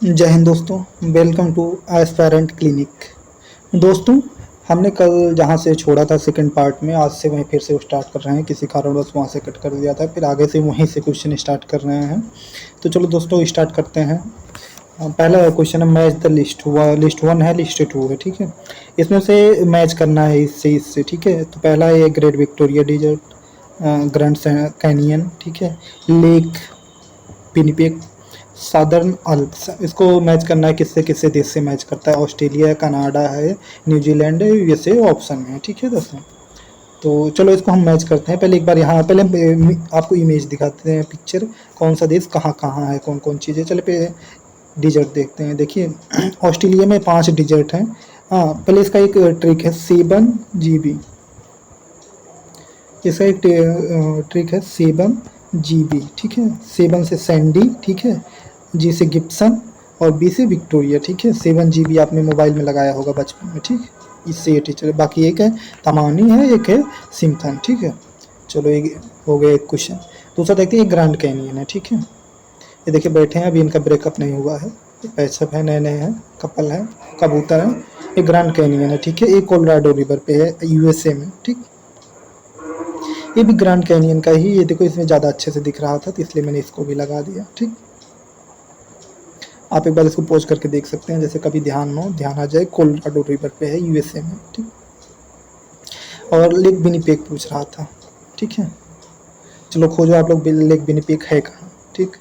जय हिंद दोस्तों। Welcome to aspirant clinic. दोस्तों, हमने कल जहाँ से छोड़ा था सेकंड पार्ट में, आज से वहीं फिर से स्टार्ट कर रहे हैं। किसी कारणवश वहाँ से कट कर दिया था, फिर आगे से वहीं से क्वेश्चन स्टार्ट कर रहे हैं। तो चलो दोस्तों स्टार्ट करते हैं। पहला क्वेश्चन है मैच द लिस्ट। हुआ लिस्ट 1 है, लिस्ट 2 है, ठीक है। इसमें से मैच करना है इससे, ठीक है। तो पहला है great Victoria desert, grand canyon, ठीक है, लेक पिनिपेग, सादर्न अल्प्स। इसको मैच करना है किससे किससे देश से मैच करता है। ऑस्ट्रेलिया है, कनाडा है, न्यूजीलैंड है, यूएसए ऑप्शन में है, ठीक है दोस्तों। तो चलो इसको हम मैच करते हैं। पहले एक बार यहाँ पहले आपको इमेज दिखाते हैं, पिक्चर कौन सा देश कहाँ कहाँ है, कौन कौन चीज़ें। चलो पे डिजर्ट देखते हैं। देखिए ऑस्ट्रेलिया में 5 डिजर्ट हैं। हाँ, पहले इसका एक ट्रिक है 7 GB। इसका एक ट्रिक है 7 GB, ठीक है। 7 से सैंडी, ठीक है, जी से गिब्सन और बी से विक्टोरिया, ठीक है। 7 GB आपने मोबाइल में लगाया होगा बचपन में, ठीक। इससे ये टीचर, बाकी एक है तमानी है, एक है सिम्पसन, ठीक है। चलो एक हो गया एक क्वेश्चन। दूसरा देखते हैं ग्रैंड कैनियन है, ठीक है। ये देखिए बैठे हैं, अभी इनका ब्रेकअप नहीं हुआ है, पैचअप है, नए नए हैं, कपल है, कबूतर है। ये ग्रैंड कैनियन है, ठीक है। ये कोलोराडो रिवर पे है, यूएसए में, ठीक। ये भी ग्रैंड कैनियन का ही, ये देखो इसमें ज़्यादा अच्छे से दिख रहा था तो इसलिए मैंने इसको भी लगा दिया, ठीक। आप एक बार इसको पॉज करके देख सकते हैं, जैसे कभी ध्यान आ जाए। कोलोराडो रिवर पे है, यूएसए में, ठीक। और लेक विनिपेग पूछ रहा था, ठीक है। चलो खोजो आप लोग, लेक विनिपेग है कहाँ, ठीक।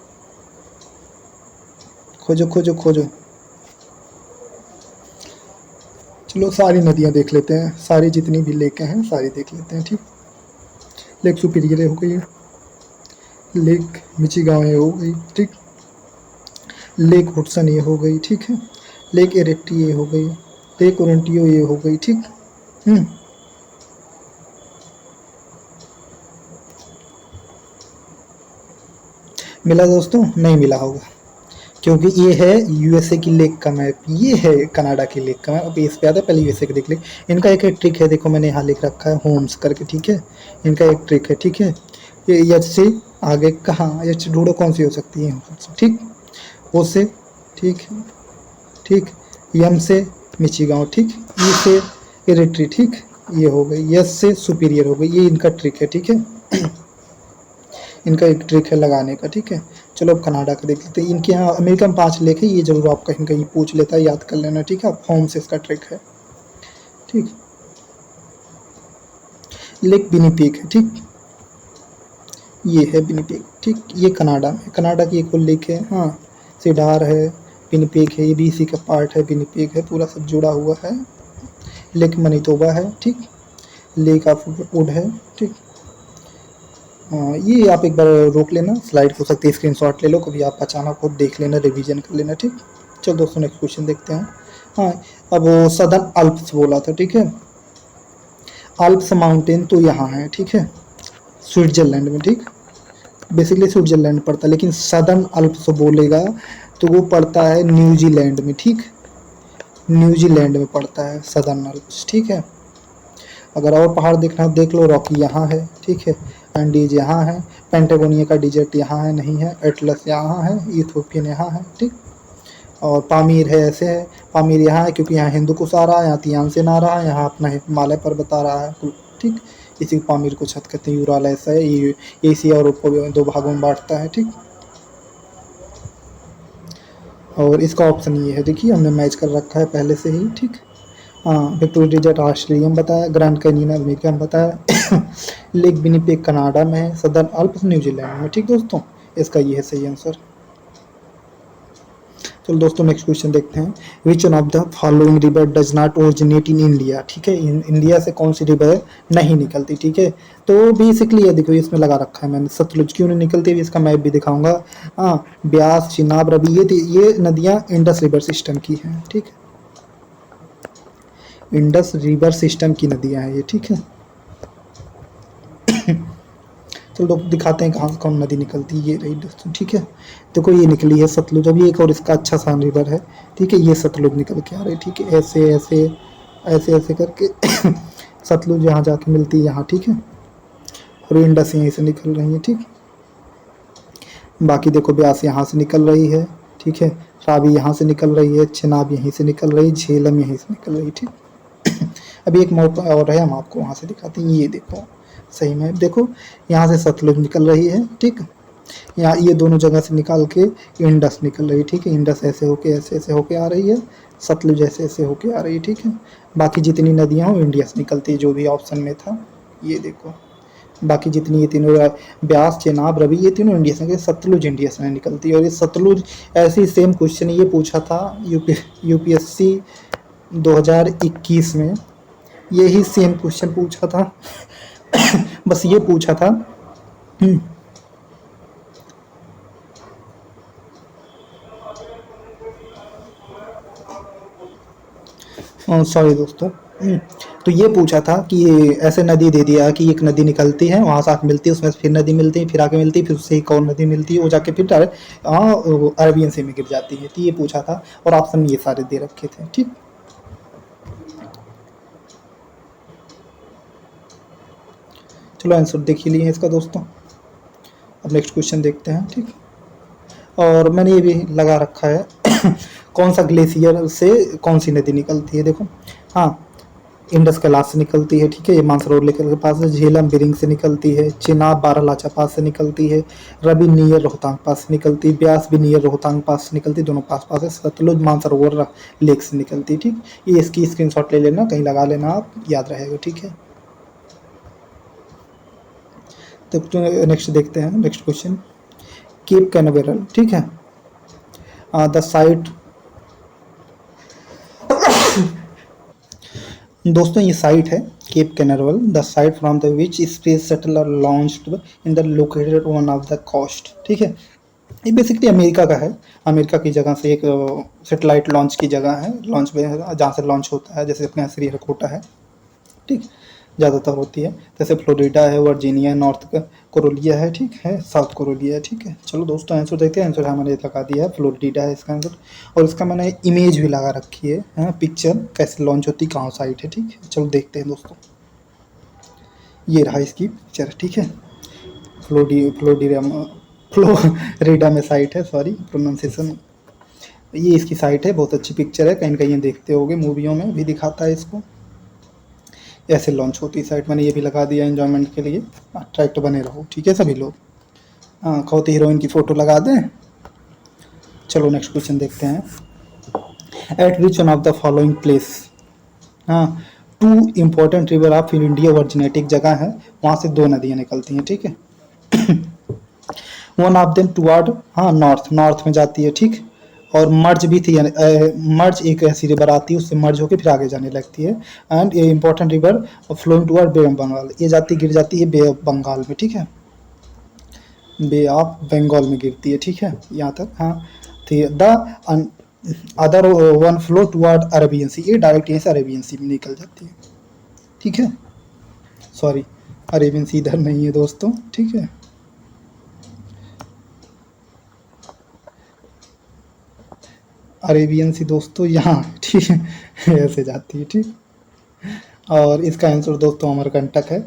खोजो खोजो खोजो। चलो सारी नदियाँ देख लेते हैं, सारी जितनी भी लेकें हैं सारी देख लेते हैं, ठीक। लेक सुपीरियर हो गई, लेक मिचिगांव हो गई, ठीक। लेक हुडसन ये हो गई, ठीक है। लेक एरेक्टी ये हो गई, लेक ओरेंटियो ये हो गई, ठीक। मिला दोस्तों? नहीं मिला होगा, क्योंकि ये है यूएसए की लेक का मैप, ये है कनाडा की लेक का मैप। अब इस पे आता है, पहले यूएसए का देख ले। इनका एक ट्रिक है, देखो मैंने यहाँ लिख रखा है होम्स करके, ठीक है। इनका एक ट्रिक है, ठीक है। ये एच से आगे कहाँ, एच ढूंढो कौन सी हो सकती है, ठीक। ओ से, ठीक है, ठीक। यम से मिचिगांव, ठीक। ई से इरिट्री, ठीक, ये हो गई। यस से सुपीरियर हो गई। ये इनका ट्रिक है, ठीक है। इनका एक ट्रिक है लगाने का, ठीक है। चलो अब कनाडा का देख लेते हैं। इनके यहाँ अमेरिका में 5 लेक है, ये जरूर आप कहीं कहीं पूछ लेता है, याद कर लेना, ठीक है। आप होम से इसका ट्रिक है, ठीक। लेक विनिपेग है, ठीक। ये है विनिपेग, ठीक। ये कनाडा में, कनाडा की एक और लेक है, हाँ, सिडार है, विनिपेग है, ये भी इसी का पार्ट है, विनिपेग है, पूरा सब जुड़ा हुआ है। लेक मनीतोबा है, ठीक। लेक ऑफ वुड है, ठीक। हाँ, ये आप एक बार रोक लेना, स्लाइड हो सकती है, स्क्रीनशॉट ले लो, कभी आप अचानक हो देख लेना, रिवीजन कर लेना, ठीक। चलो दोस्तों नेक्स्ट क्वेश्चन देखते हैं। हाँ, अब वो सदर्न अल्प्स बोला था, ठीक है। अल्प्स माउंटेन तो यहाँ है, ठीक है, स्विट्जरलैंड में, ठीक। बेसिकली स्विट्जरलैंड पड़ता है, लेकिन सदर्न अल्प्स बोलेगा तो वो पड़ता है न्यूजीलैंड में, ठीक। न्यूजीलैंड में पड़ता है सदर्न अल्प्स, ठीक है। अगर और पहाड़ देखना है देख लो, रॉकी यहाँ है, ठीक है। एंडीज यहाँ है, पेंटागोनिया का डिजर्ट यहाँ है, नहीं है। एटलस यहाँ है, इथोपियन यहाँ है, ठीक। और पामीर है, ऐसे है। पामीर यहाँ है क्योंकि यहाँ हिंदू कुश आ रहा है, यहाँ तियानसेन आ रहा है, यहाँ अपना हिमालय पर्वत आ रहा है, ठीक। इसी पामीर को छत कहते हैं। यूराल ऐसा है, ये एशिया और यूरोप को 2 भागों में बांटता है, ठीक। और इसका ऑप्शन ये है, देखिए हमने मैच कर रखा है पहले से ही, ठीक। हाँ, विक्टोरिया डिजर्ट ऑस्ट्रेलिया में बताया, ग्रैंड कैनियन अमेरिका में बताया, लेक विनिपेग कनाडा में है, सदर्न अल्प्स न्यूजीलैंड में, ठीक दोस्तों। इसका ये है सही आंसर। चलो दोस्तों नेक्स्ट क्वेश्चन देखते हैं। Which one of the following river does not originate in India, ठीक है। इंडिया से कौन सी रिवर नहीं निकलती, ठीक है। तो बेसिकली ये देखो इसमें लगा रखा है मैंने, सतलुज क्यों नहीं निकलती, इसका मैप भी दिखाऊंगा। हाँ, ब्यास, चिनाब, रवि, ये नदियाँ इंडस रिवर सिस्टम की हैं, ठीक। इंडस रिवर सिस्टम की नदियाँ हैं ये, ठीक है। तो लोग दिखाते हैं कहाँ से कौन नदी निकलती है, ये रही दोस्तों, ठीक है। देखो ये निकली है सतलुज, अभी एक और इसका अच्छा सा रिवर है, ठीक है। ये सतलुज निकल के आ रही है, ठीक है। ऐसे ऐसे ऐसे ऐसे करके सतलुज यहाँ जाके मिलती है यहाँ, ठीक है। और इंडस यहीं से निकल रही है, ठीक। बाकी देखो ब्यास यहाँ से निकल रही है, ठीक है। रावी यहाँ से निकल रही है, चेनाब यहीं से निकल रही, झेलम यहीं से निकल रही, ठीक। अभी एक मौका और है, हम आपको वहाँ से दिखाते हैं। ये देखो सही में, देखो यहाँ से सतलुज निकल रही है, ठीक। यहाँ ये दोनों जगह से निकाल के इंडस निकल रही है, ठीक है। इंडस ऐसे होके ऐसे ऐसे होके आ रही है, सतलुज ऐसे ऐसे होके आ रही है, ठीक है। बाकी जितनी नदियाँ हो इंडिया से निकलती है, जो भी ऑप्शन में था। ये देखो बाकी जितनी ये तीनों ब्यास, चेनाब, रवि, ये तीनों इंडिया से, सतलुज इंडिया से निकलती है। और ये सतलुज ऐसे ही सेम क्वेश्चन ये पूछा था यूपीएससी 2021 में, यही सेम क्वेश्चन पूछा था। बस ये पूछा था। सॉरी दोस्तों। तो ये पूछा था कि ये ऐसे नदी दे दिया कि एक नदी निकलती है, वहाँ से आके मिलती है, उसमें से फिर नदी मिलती है, फिर आके मिलती है, फिर उससे एक और नदी मिलती है, वो जाके फिर अरबियन सी में गिर जाती है। तो ये पूछा था और ऑप्शन में ये सारे दे रखे थे, ठीक। चलो आंसर देख ही लिए इसका दोस्तों। अब नेक्स्ट क्वेश्चन देखते हैं, ठीक। और मैंने ये भी लगा रखा है कौन सा ग्लेशियर से कौन सी नदी निकलती है, देखो। हाँ, इंडस कैलाश से निकलती है, ठीक है, ये मानसरोवर लेकर के पास है। झेलम बिरिंग से निकलती है। चेनाब बारालाचा पास से निकलती है। रवि नियर रोहतांग पास से निकलती है। ब्यास भी नियर रोहतांग पास से निकलती है, दोनों पास पास है। सतलुज मानसरोवर लेक से निकलती है, ठीक। ये इसकी स्क्रीनशॉट ले लेना, कहीं लगा लेना, आप याद रहेगा, ठीक है। तो नेक्स्ट देखते हैं, नेक्स्ट क्वेश्चन। केप कैनावेरल, ठीक है। द साइट दोस्तों ये साइट है Cape Canaveral, the site from the which space shuttle are launched in the located one of the coast, ठीक है। ये बेसिकली अमेरिका का है, अमेरिका की जगह से एक सेटेलाइट लॉन्च की जगह है, लॉन्च जहाँ से लॉन्च होता है, जैसे अपने यहाँ श्रीहरिकोटा है, ठीक, ज़्यादातर होती है। जैसे फ्लोरिडा है, वर्जीनिया, नॉर्थ कोरोलिया है, ठीक है, साउथ कोरोलिया है, ठीक है। चलो दोस्तों आंसर देखते हैं। आंसर हमारे लगा दिया है, फ्लोरिडा है इसका आंसर। और इसका मैंने इमेज भी लगा रखी है, पिक्चर कैसे लॉन्च होती, कहाँ साइट है, ठीक है। चलो देखते हैं दोस्तों, ये रहा इसकी पिक्चर, ठीक है। फ्लोरिडा में साइट है, सॉरी प्रोनाउंसिएशन। ये इसकी साइट है, बहुत अच्छी पिक्चर है, कहीं ना कहीं देखते होगे, मूवियों में भी दिखाता है इसको। ऐसे लॉन्च होती है साइट, मैंने ये भी लगा दिया एंजॉयमेंट के लिए, अट्रैक्ट बने रहो, ठीक है सभी लोग। हाँ, खौती हीरोइन की फ़ोटो लगा दें। चलो नेक्स्ट क्वेश्चन देखते हैं। At which one of the following place, हाँ, two important river of India originate जगह है, वहाँ से दो नदियाँ निकलती हैं, ठीक है। वन ऑफ देम टुवर्ड, हाँ, नॉर्थ में जाती है, ठीक। और मर्ज भी थी, मर्ज एक ऐसी रिवर आती है, उससे मर्ज होकर फिर आगे जाने लगती है। एंड ये important river flowing toward bay of Bengal, ये जाती गिर जाती है बे ऑफ बंगाल में, ठीक है, बे ऑफ बंगाल में गिरती है, ठीक है, यहाँ तक। हाँ, तो the other one flow toward Arabian sea, ये डायरेक्ट यहाँ से अरेबियन सी में निकल जाती है, ठीक है। सॉरी, अरेबियन सी इधर नहीं है दोस्तों, ठीक है। अरेबियन सी दोस्तों यहाँ, ठीक है, ऐसे जाती है, ठीक। और इसका आंसर दोस्तों अमरकंटक है।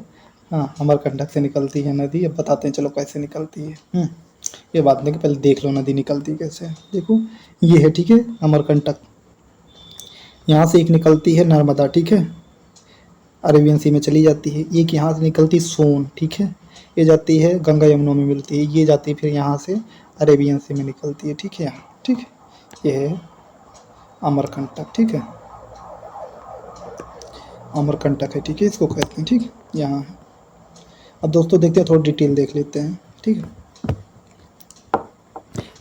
हाँ, अमरकंटक से निकलती है नदी। अब बताते हैं चलो कैसे निकलती है। ये बात नहीं कि पहले देख लो नदी निकलती कैसे। देखो ये है, ठीक है, अमरकंटक। यहाँ से एक निकलती है नर्मदा, ठीक है, अरेबियन सी में चली जाती है। एक यहाँ से निकलती सोन, ठीक है, ये जाती है गंगा यमुना में मिलती है। ये जाती है फिर यहाँ से अरेबियन सी में निकलती है, ठीक है, यहाँ, ठीक। ये है अमरकंटक, ठीक है, अमरकंटक है, ठीक है, इसको कहते हैं, ठीक, यहाँ है। अब दोस्तों देखते हैं, थोड़ा डिटेल देख लेते हैं, ठीक है।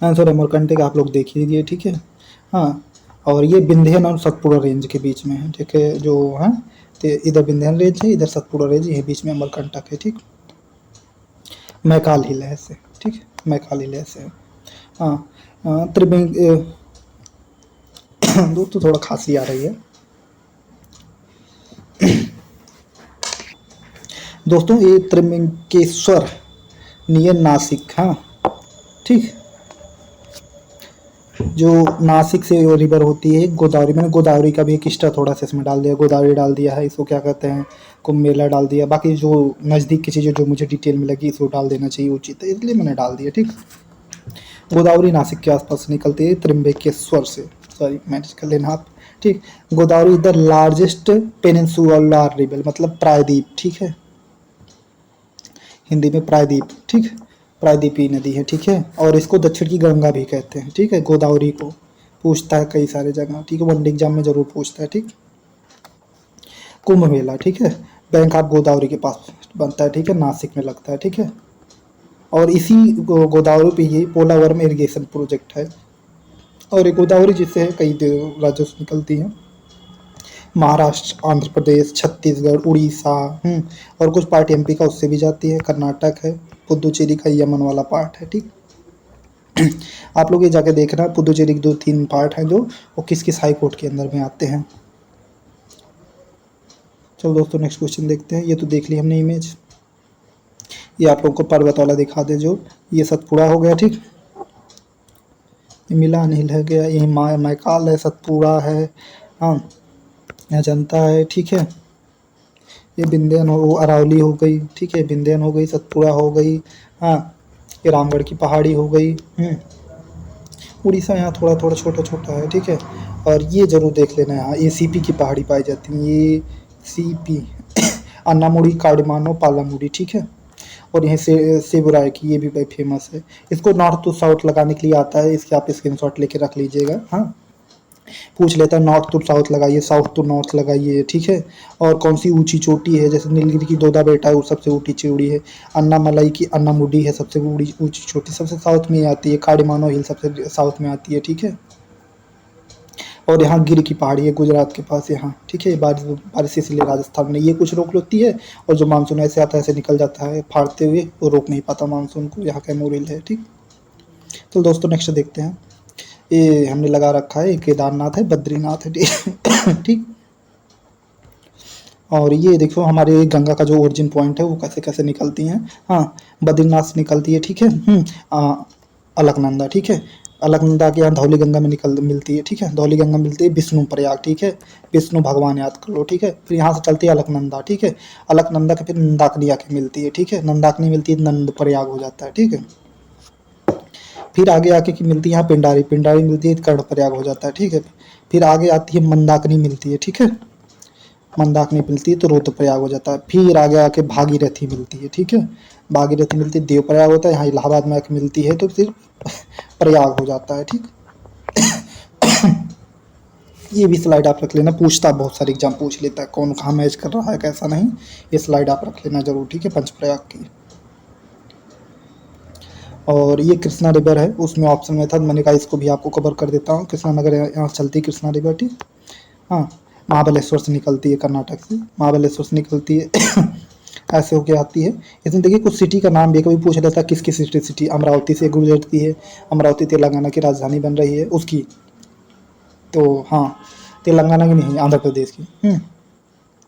आंसर अमरकंटक आप लोग देख लीजिए, ठीक है। हाँ, और ये विंध्यन और सतपुड़ा रेंज के बीच में है, ठीक है, जो है, तो इधर विंध्यन रेंज है, इधर सतपुड़ा रेंज, ये बीच में अमरकंटक है, ठीक। मैकाल हिल है से, ठीक है, मैकाल हिल से। हाँ, त्रिवेंग दोस्तों थोड़ा खांसी आ रही है दोस्तों। ये त्रिवेंकेश्वर नियर नासिक, हाँ, ठीक, जो नासिक से रिवर होती है गोदावरी, मैंने गोदावरी का भी एक एक्स्ट्रा थोड़ा सा इसमें डाल दिया, गोदावरी डाल दिया है, इसको क्या कहते हैं, कुंभ मेला डाल दिया। बाकी जो नज़दीक की चीज़ें जो मुझे डिटेल में लगी इसको डाल देना चाहिए उचित है, इसलिए मैंने डाल दिया, ठीक। गोदावरी नासिक के आसपास से निकलती है त्रिम्बकेश्वर से, सॉरी मैनेज कर लेना आप, ठीक। Godavari is the largest peninsular river, मतलब प्रायद्वीप, ठीक है, हिंदी में प्रायद्वीप, ठीक, प्रायद्वीपीय नदी है, ठीक है। और इसको दक्षिण की गंगा भी कहते हैं, ठीक है। गोदावरी को पूछता है कई सारे जगह, ठीक है, वन एग्जाम में जरूर पूछता है, ठीक। कुंभ मेला, ठीक है, बैंक ऑफ गोदावरी के पास बनता है, ठीक है, नासिक में लगता है, ठीक है। और इसी गोदावरी पे ये पोलावरम इरिगेशन प्रोजेक्ट है। और ये गोदावरी जिससे है कई राज्यों से निकलती है, महाराष्ट्र, आंध्र प्रदेश, छत्तीसगढ़, उड़ीसा, और कुछ पार्ट एमपी का उससे भी जाती है, कर्नाटक है, पुदुचेरी का यमन वाला पार्ट है, ठीक। आप लोग ये जाके देखना, पुदुचेरी के 2-3 पार्ट हैं जो वो किस किस हाई कोर्ट के अंदर में आते हैं। चलो दोस्तों नेक्स्ट क्वेश्चन देखते हैं। ये तो देख ली हमने इमेज, ये आप लोगों को पर्वत वाला दिखा दे, जो ये सतपुड़ा हो गया, ठीक, ये मिलान हिल है गया, ये मैकाल है, सतपुड़ा है, हाँ, अजंता है, ठीक है, ये बिंदेन हो, अरावली हो गई, ठीक है, बिंदेन हो गई, सतपुड़ा हो गई, हाँ, ये रामगढ़ की पहाड़ी हो गई, उड़ीसा यहाँ थोड़ा थोड़ा छोटा छोटा है, ठीक है। और ये जरूर देख लेना, यहाँ एसीपी की पहाड़ी पाई जाती है, ये सीपी अन्नामुड़ी, कार्डिमानो, पालामुड़ी, ठीक है। और यहीं से सेबुराय की, ये भी भाई फेमस है। इसको नॉर्थ टू साउथ लगाने के लिए आता है, इसके आप स्क्रीनशॉट लेके रख लीजिएगा, हाँ, पूछ लेता है नॉर्थ टू साउथ लगाइए, साउथ टू नॉर्थ लगाइए, ठीक है। और कौन सी ऊंची चोटी है, जैसे नीलगिरी की दोदा बेटा है वो सबसे ऊंची चोटी है, अन्नामलाई की अन्नामुडी है सबसे ऊंची चोटी, सबसे साउथ में आती है, कार्डिमानो हिल सबसे साउथ में आती है, ठीक है। और यहाँ गिर की पहाड़ी है गुजरात के पास यहाँ, ठीक है, बारिश इसलिए राजस्थान में ये कुछ रोक लेती है, और जो मानसून ऐसे आता है ऐसे निकल जाता है फाड़ते हुए, वो रोक नहीं पाता मानसून को, यहाँ कैमूर हिल है, ठीक। तो दोस्तों नेक्स्ट देखते हैं, ये हमने लगा रखा है, केदारनाथ है, बद्रीनाथ है, ठीक। और ये देखो हमारे गंगा का जो ओरिजिन पॉइंट है वो कैसे कैसे निकलती हैं, हाँ, बद्रीनाथ से निकलती है, ठीक है, अलकनंदा, ठीक है, अलकनंदा के यहाँ धौली गंगा में मिलती है, ठीक है, धौली गंगा मिलती है विष्णु प्रयाग, ठीक है, विष्णु भगवान याद कर लो, ठीक है। फिर यहाँ से चलती है अलकनंदा, ठीक है, अलकनंदा के फिर नंदाकनी आके मिलती है, ठीक है, नंदाकनी मिलती है नंद प्रयाग हो जाता है, ठीक है। फिर आगे आके की मिलती है यहाँ पिंडारी, पिंडारी मिलती है कर्ण प्रयाग हो जाता है, ठीक है। फिर आगे आती है मंदाकिनी मिलती है, ठीक है, मंदाकिनी मिलती है तो रुद्रप्रयाग हो जाता है। फिर आगे आके भागीरथी मिलती है, ठीक है, भागीरथी मिलती है देवप्रयाग होता है, यहाँ इलाहाबाद में आके मिलती है तो फिर प्रयाग हो जाता है, ठीक। ये भी स्लाइड आप रख लेना, पूछता बहुत सारे एग्जाम पूछ लेता है कौन कहाँ मैच कर रहा है कैसा नहीं, ये स्लाइड आप रख लेना जरूर, ठीक है, पंचप्रयाग की। और ये कृष्णा रिवर है, उसमें ऑप्शन में था, मैंने कहा इसको भी आपको कवर कर देता हूँ। कृष्णा नगर यहाँ चलती है कृष्णा रिवर, ठीक, हाँ, महाबलेश्वर से निकलती है, कर्नाटक से महाबलेश्वर से निकलती है ऐसे होके आती है। इसमें देखिए कुछ सिटी का नाम भी कभी पूछ लेता है, किसकी सिटी, अमरावती से गुजरती है, अमरावती तेलंगाना की राजधानी बन रही है उसकी, तो हाँ, तेलंगाना की नहीं, आंध्र प्रदेश की,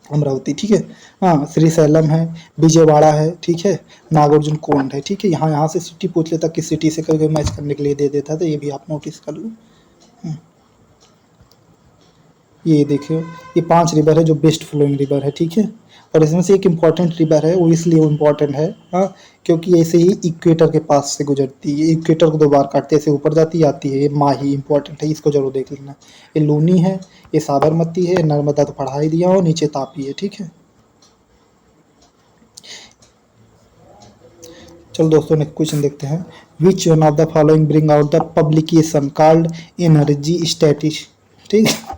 अमरावती, ठीक है, हाँ, श्रीशैलम है, विजयवाड़ा है, ठीक है, नागार्जुन कोंड है, ठीक है। यहाँ से सिटी पूछ लेता, किस सिटी से कभी मैच करने के लिए दे देता, तो ये भी आप नोटिस कर लो। ये देखिए ये 5 रिवर है जो बेस्ट फ्लोइंग रिवर है, ठीक है। और इसमें से एक इम्पॉर्टेंट रिवर है, वो इसलिए इम्पॉर्टेंट है, हाँ, क्योंकि ऐसे ही इक्वेटर के पास से गुजरती है, इक्वेटर को 2 बार काटते ऐसे ऊपर जाती आती है, ये माही इंपॉर्टेंट है, इसको जरूर देख लेना। ये लूनी है, ये साबरमती है, नर्मदा तो पढ़ा ही दिया, और नीचे तापी है, ठीक है। चलो दोस्तों नेक्स्ट क्वेश्चन देखते हैं, which one of the following bring out the publication called energy statistics, ठीक है।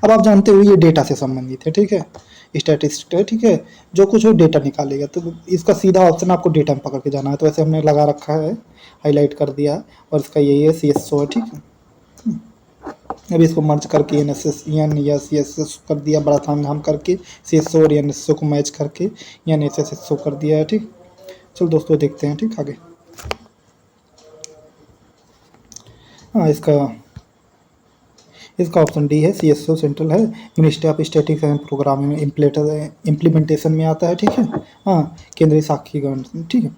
अब आप जानते हो ये डेटा से संबंधित है, ठीक है, स्टैटिस्टिक्स है, ठीक है, जो कुछ हो डेटा निकालेगा, तो इसका सीधा ऑप्शन आपको डेटा में पकड़ के जाना है, तो ऐसे हमने लगा रखा है, हाईलाइट कर दिया है, और इसका यही है CSO है, ठीक है। अभी इसको मर्ज करके NSS या CSS कर दिया, बड़ा ताम करके CSO और NSO को मैच करके NSSO कर दिया है, ठीक। चलो दोस्तों देखते हैं, ठीक, आगे, हाँ, इसका ऑप्शन डी है, CSO सेंट्रल है, ministry of statics and programming implementation में आता है, ठीक है, हाँ, केंद्रीय साक्षी गवर्नमेंट, ठीक है।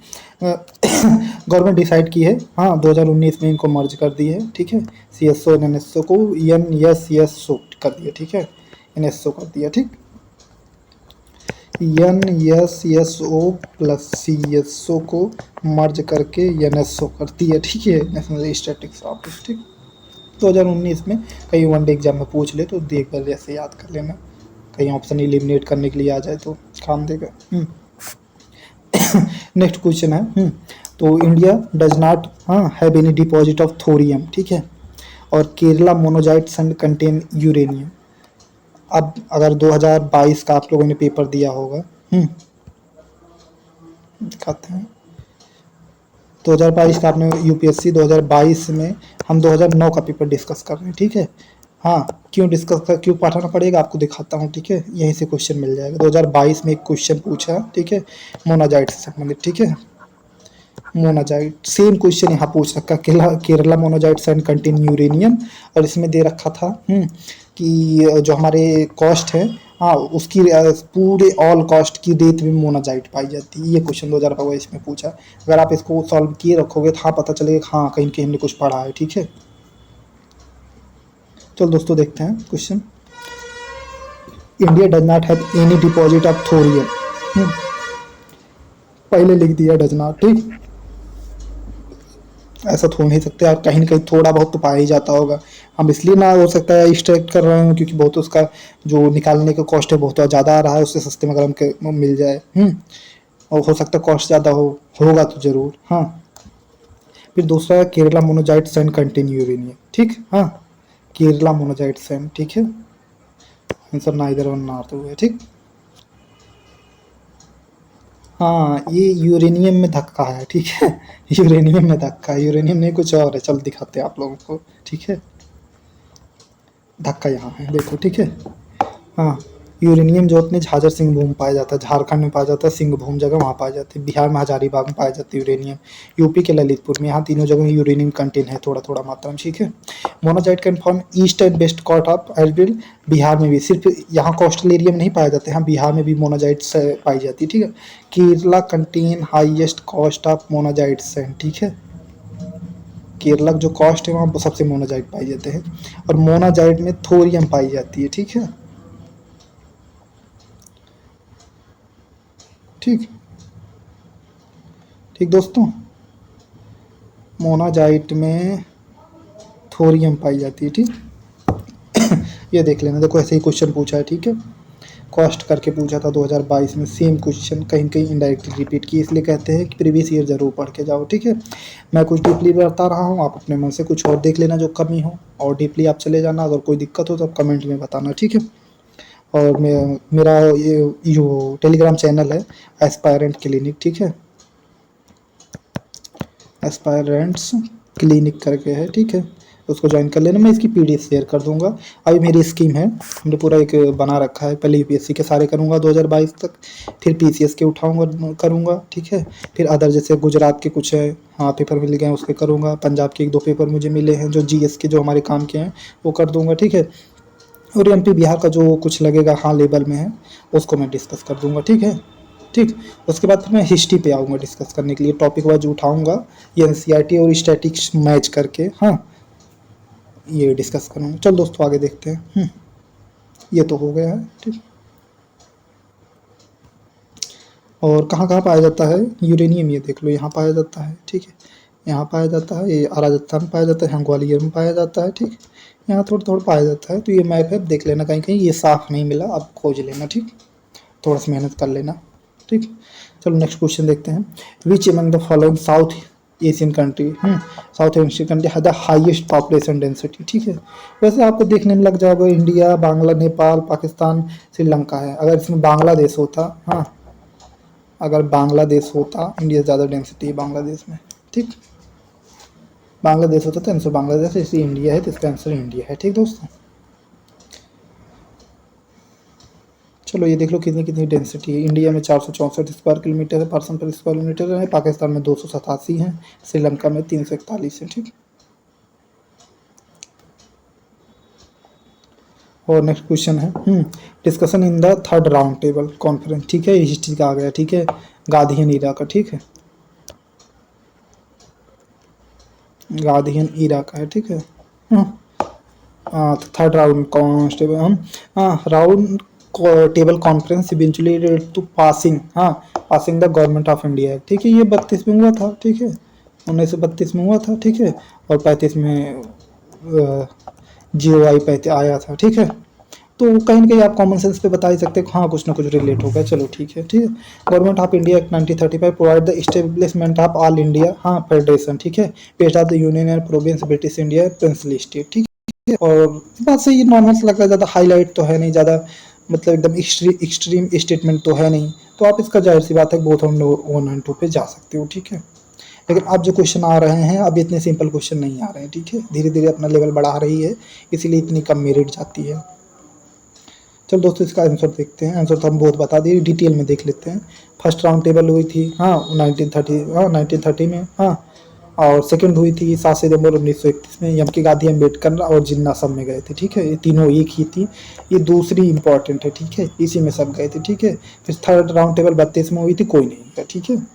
गवर्नमेंट डिसाइड की है, हाँ, 2019 में इनको मर्ज कर दी है, ठीक है, CSO और NSO को NSCSO कर दिया, ठीक है, NSO कर दिया, ठीक। NSSO प्लस CSO को मर्ज करके NSO करती है, ठीक है, नेशनल स्टैटिस्टिक्स ऑफिस, ठीक। 2019 में कहीं वनडे एग्जाम में पूछ ले तो देख कर जैसे याद कर लेना, कहीं ऑप्शन एलिमिनेट करने के लिए आ जाए तो काम देगा। नेक्स्ट क्वेश्चन है, तो India does not have any deposit of thorium, ठीक है, और Kerala monazite sand contain uranium. अब अगर 2022 का आप लोगों ने पेपर दिया होगा, दिखाते हैं 2022 का आपने यूपीएससी 2022 में, हम 2009 का पेपर डिस्कस कर रहे हैं, ठीक है। हाँ, क्यों डिस्कस कर, क्यों पढ़ाना पड़ेगा आपको दिखाता हूँ, ठीक है, यहीं से क्वेश्चन मिल जाएगा। 2022 में एक क्वेश्चन पूछा, ठीक है, मोनाजाइट से संबंधित, ठीक है, मोनाजाइट सेम क्वेश्चन यहाँ पूछ रखा, Kerala monazite and contain uranium, और इसमें दे रखा था कि जो हमारे कॉस्ट है, हाँ, उसकी पूरे ऑल कॉस्ट की रेत में मोनाजाइट पाई जाती है। ये क्वेश्चन 2022 में पूछा। अगर आप इसको सॉल्व किए रखोगे तो हाँ पता चलेगा, हाँ कहीं कहीं हमने कुछ पढ़ा है, ठीक है। चलो दोस्तों देखते हैं question. India does not have any deposit of thorium, पहले लिख दिया डज नॉट, ठीक, ऐसा तो हो नहीं सकता, और कहीं ना कहीं थोड़ा बहुत तो पाया ही जाता होगा। हम इसलिए ना हो सकता है एक्सट्रैक्ट कर रहे हैं क्योंकि बहुत उसका जो निकालने का कॉस्ट है बहुत ज़्यादा आ रहा है, उससे सस्ते में अगर हमको मिल जाए, और हो सकता है कॉस्ट ज़्यादा होगा तो ज़रूर। हाँ, फिर दूसरा Kerala monazite sand contain uranium, ठीक, हाँ, केरला मोनोजाइट सैंड, ठीक है, आंसर ना इधर वन नॉर्थ हुए, ठीक। हाँ, ये यूरेनियम में धक्का है, ठीक है, यूरेनियम में धक्का है, यूरेनियम नहीं कुछ और है। चल दिखाते हैं आप लोगों को, ठीक है, धक्का यहाँ है, देखो, ठीक है। हाँ, यूरेनियम जो अपने झाझर सिंहभूम में पाया जाता है, झारखंड में पाया जाता है, सिंहभूम जगह वहाँ पाया जाता है, बिहार में हजारीबाग में पाया जाता है यूरेनियम, यूपी के ललितपुर में, यहाँ तीनों जगह यूरेनियम कंटेन है थोड़ा थोड़ा मात्रा में, ठीक है। Monazite can form east and west coast of अर्बिल, बिहार में भी, सिर्फ यहाँ कोस्टल एरिया में नहीं पाया जाता है, यहाँ बिहार में भी मोनाजाइट पाई जाती है, ठीक है। Kerala contain highest cost of monazite sand, ठीक है, केरला जो कॉस्ट है वहाँ सबसे मोनाजाइट पाई जाते हैं, और मोनाजाइट में थोरियम पाई जाती है, ठीक है, ठीक, ठीक दोस्तों, मोनाजाइट में थोरियम पाई जाती है, ठीक। ये देख लेना, देखो ऐसे ही क्वेश्चन पूछा है, ठीक है, कॉस्ट करके पूछा था 2022 में, सेम क्वेश्चन कहीं कहीं इनडायरेक्टली रिपीट किए, इसलिए कहते हैं कि प्रीवियस ईयर जरूर पढ़ के जाओ, ठीक है। मैं कुछ डीपली बता रहा हूँ, आप अपने मन से कुछ और देख लेना जो कमी हो, और डीपली आप चले जाना, अगर कोई दिक्कत हो तो आप कमेंट में बताना, ठीक है। और मेरा ये जो टेलीग्राम चैनल है एस्पायरेंट क्लिनिक, ठीक है, एस्पायरेंट्स क्लिनिक करके है, ठीक है, उसको ज्वाइन कर लेना, मैं इसकी पीडीएफ शेयर कर दूंगा। अभी मेरी स्कीम है, हमने पूरा एक बना रखा है, पहले यूपीएससी के सारे करूंगा 2022 तक, फिर पीसीएस के उठाऊंगा करूंगा, ठीक है, फिर अदर जैसे गुजरात के कुछ है, हाँ पेपर मिल गए हैं उसके करूंगा, पंजाब के 1-2 पेपर मुझे मिले हैं जो जीएस के जो हमारे काम के हैं वो कर दूंगा, ठीक है, और एमपी बिहार का जो कुछ लगेगा हाँ लेवल में है उसको मैं डिस्कस कर दूंगा, ठीक है, ठीक। उसके बाद फिर मैं हिस्ट्री पे आऊँगा डिस्कस करने के लिए, टॉपिक वाइज उठाऊंगा, ये एनसीईआरटी और स्टैटिक्स मैच करके, हाँ, ये डिस्कस करूँगा। चल दोस्तों आगे देखते हैं, ये तो हो गया है, ठीक। और कहाँ कहाँ पाया जाता है यूरेनियम, ये देख लो, यहाँ पाया जाता है, ठीक है, यहाँ पाया जाता है, ये राजस्थान में पाया जाता है, यहाँ ग्वालियर में पाया जाता है, ठीक, यहाँ थोड़ा थोड़ा पाया जाता है। तो ये मैप है, देख लेना, कहीं कहीं ये साफ नहीं मिला, आप खोज लेना, ठीक, थोड़ा सा मेहनत कर लेना, ठीक। चलो नेक्स्ट क्वेश्चन देखते हैं, which among the following south Asian country, south Asian country has the highest population density, ठीक है। वैसे आपको देखने में लग जाएगा इंडिया, बांग्ला, नेपाल, पाकिस्तान, श्रीलंका है, अगर इसमें बांग्लादेश होता, हाँ, अगर बांग्लादेश होता, इंडिया से ज़्यादा डेंसिटी है बांग्लादेश में, ठीक, बांग्लादेश होता तो आंसर बांग्लादेश, इसलिए इंडिया है तो इसका आंसर इंडिया है, ठीक दोस्तों। चलो ये देख लो कितनी कितनी डेंसिटी है, इंडिया में 464 स्क्वायर किलोमीटर है, पर्सन पर स्क्वायर किलोमीटर है, पाकिस्तान में 287 है, श्रीलंका में 341 है, ठीक। और नेक्स्ट क्वेश्चन है, discussion in the third round table conference, ठीक है, हिस्ट्री का आ गया, ठीक है, गांधीयन ईरा का, ठीक है, गांधीयन ईरा का है, ठीक है, हाँ, थर्ड राउंड कॉन्स्टेबल, हम, हाँ, round table conference eventually led to passing, हाँ, passing the government of India act, ठीक है, ये 32 में हुआ था, ठीक है, 1932 में हुआ था, ठीक है, और 35 में GOI पे आया था, ठीक है। तो कहीं ना कहीं आप कॉमन सेंस पे बता ही सकते हैं, हाँ कुछ ना कुछ रिलेट होगा, चलो ठीक है, ठीक है। Government of India act 1935 provide the establishment of all India, हाँ, फेडरेशन, ठीक है, based of the union and province British India princely state, ठीक है। और बात से ये नॉर्मल से लगता है, ज़्यादा हाईलाइट तो है नहीं, ज़्यादा मतलब एकदम एक्सट्रीम स्टेटमेंट तो है नहीं, तो आप इसका जाहिर सी बात है बोथ ऑन 1 और 2 पे जा सकते हो, ठीक है। लेकिन अब जो क्वेश्चन आ रहे हैं, अब इतने सिंपल क्वेश्चन नहीं आ रहे हैं, ठीक है, धीरे धीरे अपना लेवल बढ़ा रही है, इसीलिए इतनी कम मेरिट जाती है। चलो दोस्तों इसका आंसर देखते हैं, आंसर तो हम बहुत बता दिए, डिटेल में देख लेते हैं। फर्स्ट राउंड टेबल हुई थी, हाँ 1930, हाँ 1930 में, हाँ, और सेकंड हुई थी 7 सितंबर 1931 में, यम की गांधी, अम्बेडकर और जिन्ना सब में गए थे, ठीक है, ये तीनों एक ही थी, ये दूसरी इंपॉर्टेंट है, ठीक है, इसी में सब गए थे, ठीक है। फिर थर्ड राउंड टेबल 32 में हुई थी, कोई नहीं है, ठीक है।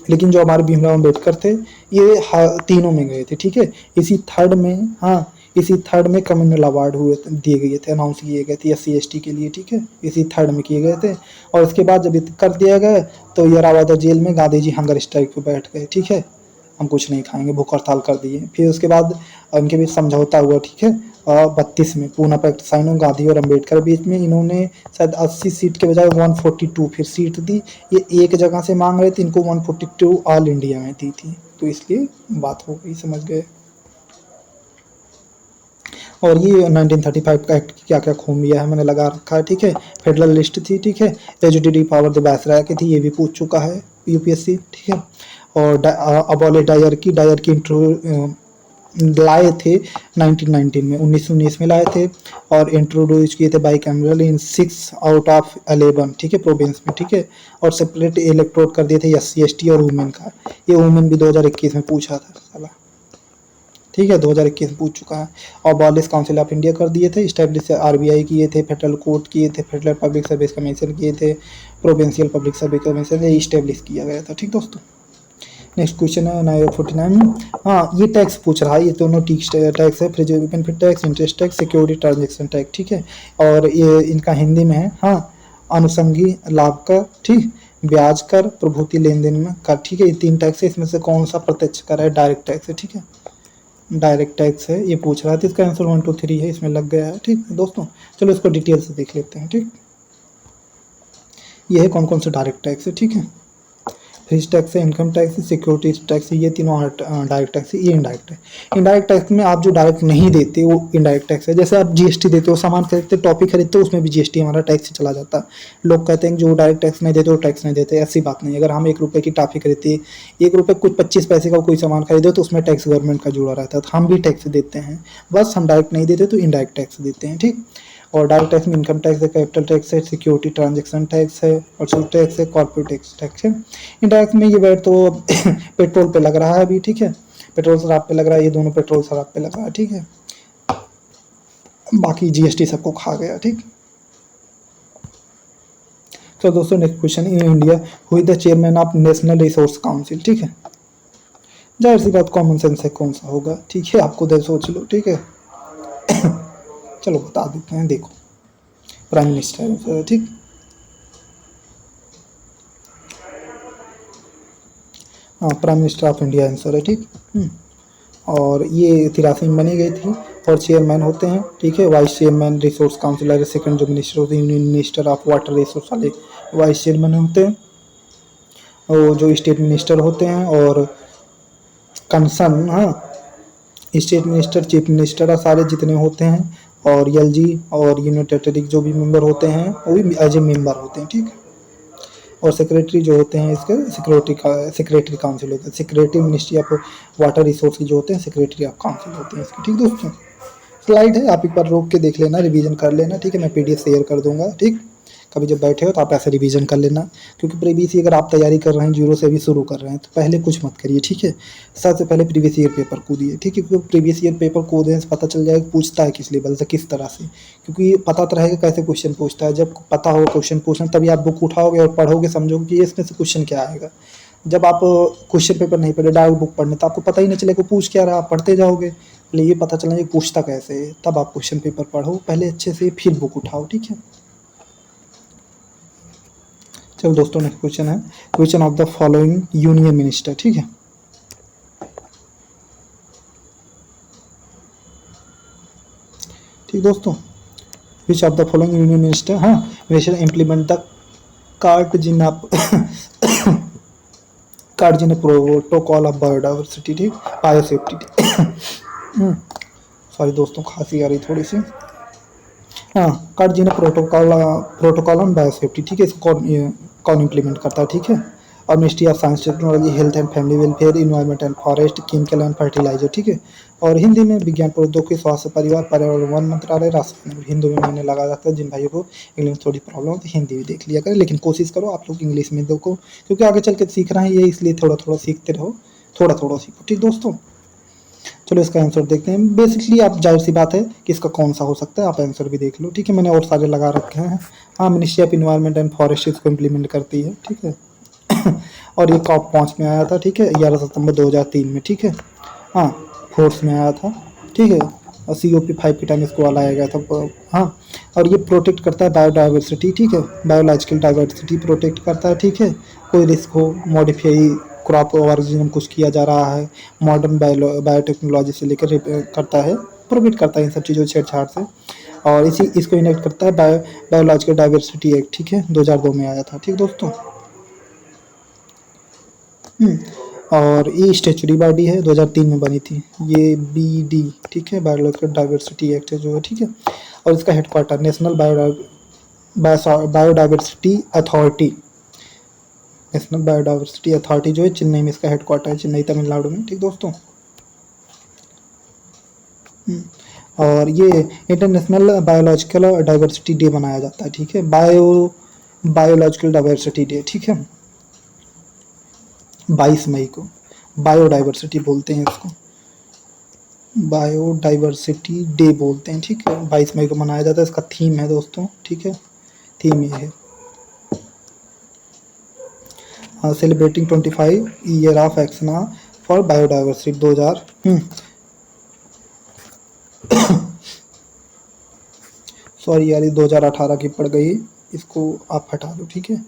लेकिन जो हमारे भीमराव अम्बेडकर थे, ये तीनों में गए थे, ठीक है। इसी थर्ड में, हाँ, इसी थर्ड में कम्युनल अवार्ड हुए दिए गए थे, अनाउंस किए गए थे SC ST के लिए, ठीक है, इसी थर्ड में किए गए थे। और इसके बाद जब कर दिया गया तो इलाहाबाद जेल में गांधी जी हंगर स्ट्राइक पे बैठ गए, ठीक है, हम कुछ नहीं खाएंगे, भूख हड़ताल कर दिए। फिर उसके बाद उनके बीच समझौता हुआ, ठीक है, 32 में पूना पैक्ट साइन हो गांधी और अम्बेडकर बीच में, इन्होंने शायद 80 सीट के बजाय 142 फिर सीट दी, ये एक जगह से मांग रहे थे, इनको 142 ऑल इंडिया में दी थी, तो इसलिए बात हो गई, समझ गए। और ये 1935 का एक्ट क्या क्या खूबियाँ है मैंने लगा रखा है, ठीक है, फेडरल लिस्ट थी, ठीक है, एजुडिटी पावर द वायसराय की थी, ये भी पूछ चुका है UPSC, ठीक है। और अबॉलिश डायर की इंट्रो लाए थे 1919 में, 1919 में लाए थे, और इंट्रोड्यूस किए थे by cameral in 6 out of 11, ठीक है, प्रोविंस में, ठीक है। और सेपरेट इलेक्टोरेट कर दिए थे SC ST और वुमेन का, ये वुमेन भी 2021 में पूछा था साला, ठीक है, 2021 में पूछ चुका है। और बॉलिस काउंसिल ऑफ इंडिया कर दिए थे, स्टैब्लिश RBI किए थे, फेडरल कोर्ट किए थे, फेडरल पब्लिक सर्विस कमीशन किए थे, प्रोविंशियल पब्लिक सर्विस कमीशन, ये स्टैब्लिश किया गया था, ठीक दोस्तों। नेक्स्ट क्वेश्चन है 949 में, हाँ ये टैक्स पूछ रहा है, ये दोनों टैक्स है, fridge benefit tax, interest tax, security transaction tax, ठीक है। और ये इनका हिंदी में है, हाँ, अनुषंगी लाभ कर, ठीक, ब्याज कर, प्रभूति लेन देन में कर, ठीक है, ये 3 टैक्स है, इसमें से कौन सा प्रत्यक्ष कर है, डायरेक्ट टैक्स है, ठीक है, डायरेक्ट टैक्स है, ये पूछ रहा था, इसका आंसर 1 2 3 है, इसमें लग गया है, ठीक है दोस्तों। चलो इसको डिटेल से देख लेते हैं, ठीक, ये है कौन कौन से डायरेक्ट टैक्स है, ठीक है, फ्रिज टैक्स है, इनकम टैक्स है, सिक्योरिटी टैक्स है, ये तीनों डायरेक्ट टैक्स है, ये इनडायरेक्ट है। इनडायरेक्ट टैक्स में आप जो डायरेक्ट नहीं देते वो इनडायरेक्ट टैक्स है, जैसे आप GST देते हो, सामान खरीदते, टॉपिक खरीदते हो, उसमें भी GST हमारा टैक्स चला जाता है। लोग कहते हैं कि जो डायरेक्ट टैक्स नहीं देते वो टैक्स नहीं देते, ऐसी बात नहीं। अगर हम 1 रुपये की टॉफी खरीदते हैं, 1 रुपये कुछ 25 पैसे का कोई सामान खरीदे तो उसमें टैक्स गवर्नमेंट का जुड़ा रहता है, तो हम भी टैक्स देते हैं, बस हम डायरेक्ट नहीं देते तो इनडायरेक्ट टैक्स देते हैं, ठीक। और डायरेक्ट टैक्स में इनकम टैक्स है, कैपिटल टैक्स है, सिक्योरिटी ट्रांजेक्शन टैक्स है, और सेल्स टैक्स है, कॉर्पोरेट टैक्स है। इनडायरेक्ट में ये बैठ तो पेट्रोल पे लग रहा है अभी, ठीक है, पेट्रोल शराब पे लग रहा है, ये दोनों पेट्रोल शराब पे लग रहा है, ठीक है, बाकी GST सबको खा गया, ठीक। तो दोस्तों next question, in India who is the chairman of national resource council, ठीक है, जाहिर सी बात कॉमन सेंस है, कौन सा होगा, ठीक है, आपको दे सोच लो, ठीक है। चलो बता देते हैं, देखो, प्राइम मिनिस्टर है, ठीक, हाँ, prime minister of India answer है, ठीक। और ये 83 में बनी गई थी, और चेयरमैन होते हैं, ठीक है, vice chairman resource council, second जो मिनिस्टर होते हैं union minister of water resource वाले वाइस चेयरमैन होते हैं, और जो स्टेट मिनिस्टर होते हैं, और कंसर्न, हाँ, स्टेट मिनिस्टर, चीफ मिनिस्टर और सारे जितने होते हैं, और LG और यूनियन टेरिटरी जो भी मेंबर होते हैं वो भी एज ए मेंबर होते हैं, ठीक। और सेक्रेटरी जो होते हैं इसके सेक्रेटरी काउंसिल होता है, secretary ministry of water resource के जो होते हैं सेक्रेटरी ऑफ काउंसिल होते हैं इसके, ठीक दोस्तों। स्लाइड है, आप एक बार रोक के देख लेना, रिवीजन कर लेना, ठीक है, मैं PDF शेयर कर दूंगा, ठीक। कभी जब बैठे हो तो आप ऐसे रिवीजन कर लेना, क्योंकि प्रीवियस ईयर अगर आप तैयारी कर रहे हैं, जीरो से भी शुरू कर रहे हैं, तो पहले कुछ मत करिए, ठीक है, सबसे पहले प्रीवियस ईयर पेपर कूदिए, ठीक है, क्योंकि प्रीवियस ईयर पेपर कूदने से पता चल जाएगा पूछता है किस लेवल से, किस तरह से, क्योंकि पता तो रहेगा कैसे क्वेश्चन पूछता है, जब पता हो क्वेश्चन पूछना तभी आप बुक उठाओगे और पढ़ोगे, समझोगे कि इसमें से क्वेश्चन क्या आएगा। जब आप क्वेश्चन पेपर नहीं पढ़े, डायरेक्ट बुक पढ़ने, तो आपको पता ही नहीं चलेगा पूछ क्या रहा, आप पढ़ते जाओगे, पहले ये पता चलना ये पूछता कैसे है, तब आप क्वेश्चन पेपर पढ़ो पहले अच्छे से, फिर बुक उठाओ, ठीक है। चलो दोस्तों नेक्स्ट क्वेश्चन है, question of the following union minister, ठीक है। ठीक दोस्तों, which of the following union minister, हाँ, minister implement the Cartagena Cartagena protocol of biodiversity, ठीक, बायोसेफ्टी। सॉरी दोस्तों, खांसी आ रही थोड़ी सी। हाँ, Cartagena protocol, protocol on biosafety, ठीक है, इसको कौन इम्प्लीमेंट करता है, ठीक है। और ministry of science technology, health and family welfare, environment and forest, chemical and fertiliser, ठीक है। और हिंदी में विज्ञान प्रौद्योगिकी, स्वास्थ्य परिवार पर्यावरण वन मंत्रालय, राष्ट्र। हिंदी में मैंने लगा रखा है, जिन भाइयों को इंग्लिश में थोड़ी प्रॉब्लम है तो हिंदी भी देख लिया करें, लेकिन कोशिश करो आप लोग इंग्लिश में देखो, क्योंकि आगे चल के सीखना है ये, इसलिए थोड़ा थोड़ा सीखते रहो, थोड़ा थोड़ा सीखो, ठीक दोस्तों। चलो इसका आंसर देखते हैं। बेसिकली आप जाहिर सी बात है कि इसका कौन सा हो सकता है, आप आंसर भी देख लो, ठीक है। मैंने और सारे लगा रखे हैं। हाँ, ministry of environment and forest इसको इम्प्लीमेंट करती है, ठीक है। और ये कॉप 5 में आया था, ठीक है, 11 सितंबर 2003 में, ठीक है। हाँ, फोर्स में आया था, ठीक है। और COP5 के टाइम इसको लाया गया था। हाँ, और ये प्रोटेक्ट करता है बायोडाइवर्सिटी, ठीक है, बायोलॉजिकल डाइवर्सिटी प्रोटेक्ट करता है, ठीक है। कोई रिस्क हो, मॉडिफाई क्रॉप ऑर्गेनिज्म कुछ किया जा रहा है, मॉडर्न बायोटेक्नोलॉजी से लेकर करता है, प्रोवाइड करता है इन सब चीज़ों छेड़छाड़ से। और इसी इसको इनेक्ट करता है बायोलॉजिकल डाइवर्सिटी एक्ट, ठीक है, 2002 में आया था, ठीक दोस्तों। और ये स्टेचुरी बॉडी है, 2003 में बनी थी, ये BD, ठीक है, बायोलॉजिकल डाइवर्सिटी एक्ट है जो है, ठीक है। और इसका headquarter national biodiversity authority, national biodiversity authority जो है चेन्नई में इसका हेडक्वार्टर है, चेन्नई तमिलनाडु में, ठीक दोस्तों। और ये इंटरनेशनल बायोलॉजिकल डाइवर्सिटी डे मनाया जाता है, ठीक है, बायोलॉजिकल डाइवर्सिटी डे, ठीक है, 22 मई को। बायोडाइवर्सिटी बोलते हैं इसको, बायोडाइवर्सिटी डे बोलते हैं, ठीक है, 22 मई को मनाया जाता है। इसका थीम है दोस्तों, ठीक है, थीम ये है celebrating 25 year of action for biodiversity 2000। Sorry यार, ये 2018 की पड़ गई, इसको आप हटा दो, ठीक है,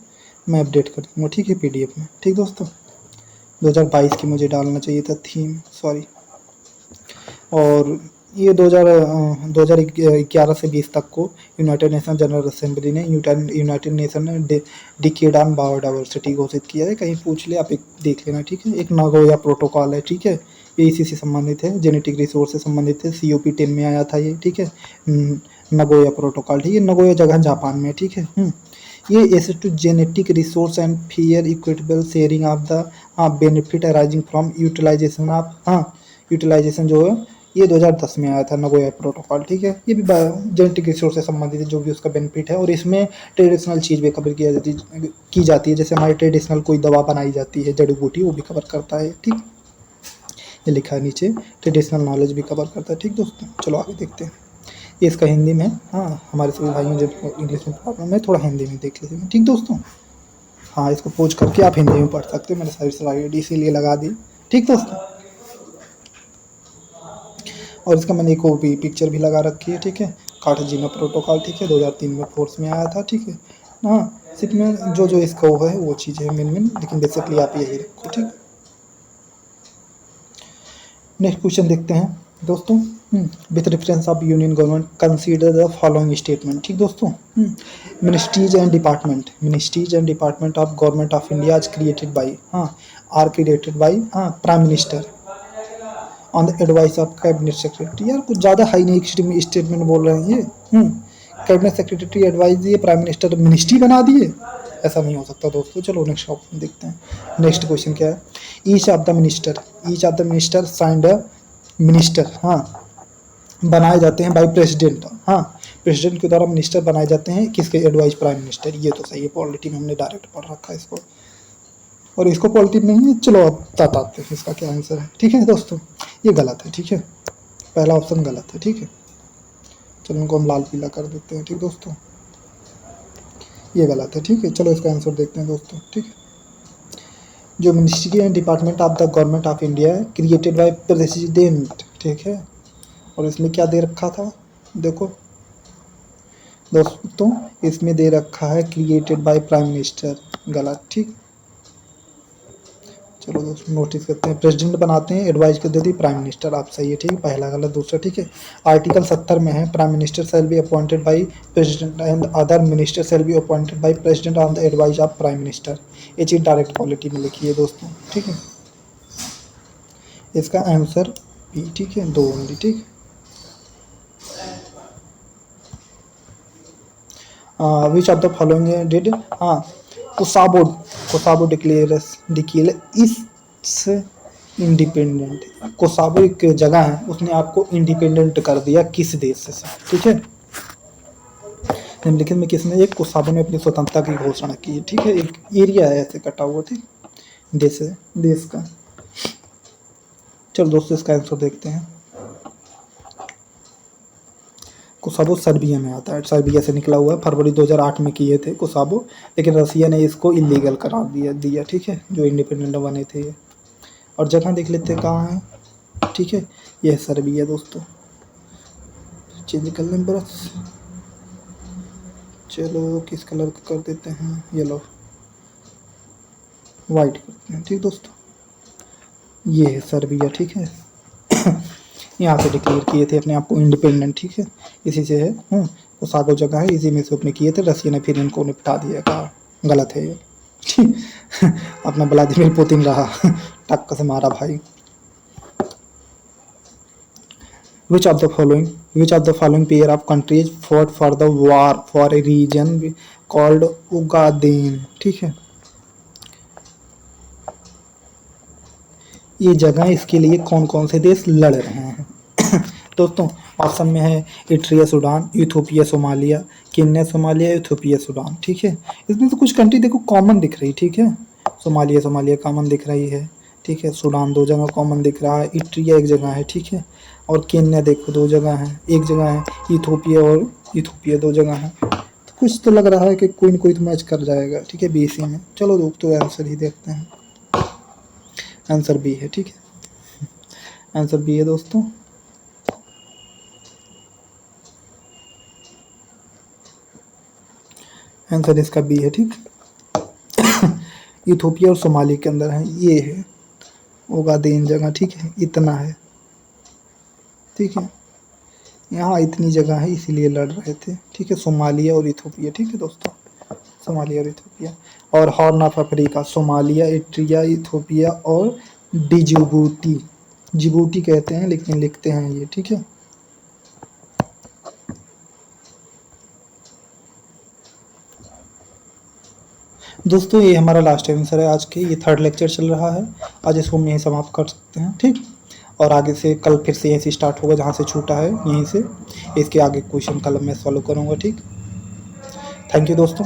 मैं अपडेट कर दूँगा, ठीक है, PDF में, ठीक दोस्तों। 2022 की मुझे डालना चाहिए था थीम, सॉरी। और ये 2011 से 20 तक को यूनाइटेड नेशन जनरल असेंबली ने यूनाइटेड नेशन ने डिकेड ऑन बायोडाइवर्सिटी घोषित किया है। कहीं पूछ ले आप, एक देख लेना, ठीक है। एक नागोया प्रोटोकॉल है, ठीक है, ये इसी से संबंधित है, जेनेटिक रिसोर्स से संबंधित है, COP10 में आया था ये, ठीक है, नगोया प्रोटोकॉल, ठीक है। नगोया जगह जापान में, ठीक है। ये access to genetic resource and fair equitable sharing of the benefit arising from utilisation of, utilisation जो है ये 2010 में आया था, नगोया प्रोटोकॉल, ठीक है। ये भी जेनेटिक रिसोर्स से संबंधित है, जो भी उसका बेनिफिट है। और इसमें ट्रेडिशनल चीज़ भी कवर की जाती है, जैसे हमारी ट्रेडिशनल कोई दवा बनाई जाती है, जड़ी बूटी, वो भी कवर करता है, ठीक। ये लिखा है नीचे, ट्रेडिशनल नॉलेज भी कवर करता है, ठीक दोस्तों। चलो आगे देखते हैं। ये इसका हिंदी में, हाँ, हमारे सभी भाइयों जिनको इंग्लिश में प्रॉब्लम है थोड़ा हिंदी में देख लीजिए, ठीक दोस्तों। हाँ, इसको पोज करके आप हिंदी में पढ़ सकते हो, मैंने सारी स्लाइड इसीलिए लगा दी, ठीक दोस्तों। और इसका मैंने एक वो भी पिक्चर भी लगा रखी है, ठीक है, कार्टाजीना प्रोटोकॉल, ठीक है, 2003 में फोर्स में आया था, ठीक है। हाँ, सिर्फ में जो इसका वो है वो चीज़ है मेन, लेकिन बेसिकली आप यही रखो, ठीक। नेक्स्ट क्वेश्चन देखते हैं दोस्तों। With reference of union government consider the following statement, ठीक दोस्तों। Ministries and department of government of India is created by, are created by, prime minister on the advice of cabinet secretary. यार कुछ ज़्यादा high नहीं statement बोल रहे हैं ये। कैबिनेट सेक्रेटरी एडवाइस दिए, प्राइम मिनिस्टर मिनिस्ट्री बना दिए, ऐसा नहीं हो सकता दोस्तों। चलो नेक्स्ट ऑप्शन देखते हैं। नेक्स्ट क्वेश्चन क्या है, each of the minister signed a minister, बनाए जाते हैं बाई प्रेसिडेंट, प्रेसिडेंट के द्वारा मिनिस्टर बनाए जाते हैं, किसके एडवाइस, प्राइम मिनिस्टर। ये तो सही है, पॉलिटी में हमने डायरेक्ट पढ़ रखा है इसको, और इसको पॉलिटी नहीं है। चलो अब बताते हैं इसका क्या आंसर है, ठीक है दोस्तों। ये गलत है, ठीक है, पहला ऑप्शन गलत है, ठीक है। चलो इनको हम लाल पीला कर देते हैं, ठीक दोस्तों, ये गलत है, ठीक है। चलो इसका आंसर देखते हैं दोस्तों, ठीक है। जो ministry and department of the government of India है, क्रिएटेड बाय प्रेसिडेंट, ठीक है, और इसमें क्या दे रखा था, देखो दोस्तों, इसमें दे रखा है क्रिएटेड बाय प्राइम मिनिस्टर, गलत। ठीक, चलो दोस्तों नोटिस करते हैं, प्रेसिडेंट बनाते हैं, एडवाइस कर देती प्राइम मिनिस्टर, आप सही है। ठीक है, पहला गलत, दूसरा ठीक है। आर्टिकल 70 में है, prime minister shall be appointed by president and other minister shall be appointed by president on the advice of prime minister. ये चीज़ डायरेक्ट पॉलिटी में लिखी है दोस्तों। ठीक है, इसका आंसर बी। ठीक है, 2 ओनली। ठीक, विच ऑफ द फॉलोइंग डिड, हाँ, कोसाबो, कोसाबो डिक्लेयर इस इंडिपेंडेंट, कोसाबो एक जगह है, उसने आपको इंडिपेंडेंट कर दिया किस देश से। ठीक है, निम्नलिखित में किसने, एक कोसाबो ने अपनी स्वतंत्रता की घोषणा की है। ठीक है, एक एरिया है ऐसे कटा हुआ, ठीक, देश है, देश का। चलो दोस्तों इसका आंसर देखते हैं। कोसाबो सर्बिया में आता है, सर्बिया से निकला हुआ है, फरवरी 2008 में किए थे कोसाबो, लेकिन रसिया ने इसको इलीगल करार दिया। ठीक है, जो इंडिपेंडेंट बने थे ये। और जगह देख लेते हैं कहाँ है। ठीक है, यह सर्बिया दोस्तों। चेंज कर लें ब्रश, चलो किस कलर का कर देते हैं, येलो, वाइट करते हैं। ठीक दोस्तों, ये है सर्बिया। ठीक है, यहाँ से डिक्लेयर किए थे अपने आप को इंडिपेंडेंट। ठीक है, इसी से है, कोसाबो जगह है, इसी में से अपने किए थे, रसिया ने फिर इनको निपटा दिया, कहा गलत है ये। ठीक, अपना व्लादिमीर पुतिन रहा, टक्कर से मारा भाई। Which of the following pair of countries fought for the war for a region called Ogaden? ठीक है, ये जगह, इसके लिए कौन कौन से देश लड़ रहे हैं दोस्तों, ऑप्शन में है Eritrea Sudan, Ethiopia Somalia, Kenya Somalia, Ethiopia Sudan. ठीक है, इसमें तो कुछ कंट्री देखो कॉमन दिख रही। ठीक है, सोमालिया कॉमन दिख रही है। ठीक है, सूडान 2 जगह कॉमन दिख रहा है, इट्रिया 1 जगह है। ठीक है, और केन्या देखो 2 जगह है, 1 जगह है, इथोपिया 2 जगह है। तो कुछ तो लग रहा है कि कोई न कोई तो मैच कर जाएगा। ठीक है, बीसी में। चलो दोस्तों आंसर ही देखते हैं, आंसर बी है। ठीक है, आंसर बी है दोस्तों। आंसर इसका बी है। ठीक, इथोपिया और सोमाली के अंदर है, ये है ओगादेन जगह। ठीक है, इतना है। ठीक है, यहाँ इतनी जगह है, इसीलिए लड़ रहे थे। ठीक है, सोमालिया और इथोपिया। ठीक है दोस्तों, सोमालिया और इथोपिया। और horn of Africa, Somalia, Eritrea, Ethiopia और डिजिबूटी, जिबूटी कहते हैं लेकिन लिखते हैं ये। ठीक है, दोस्तों ये हमारा लास्ट आंसर है आज के, ये 3rd लेक्चर चल रहा है, आज इसको हम यहीं समाप्त कर सकते हैं। ठीक, और आगे से कल फिर से यहीं से स्टार्ट होगा जहाँ से छूटा है, यहीं से इसके आगे क्वेश्चन कल मैं सॉल्व करूँगा। ठीक, थैंक यू दोस्तों।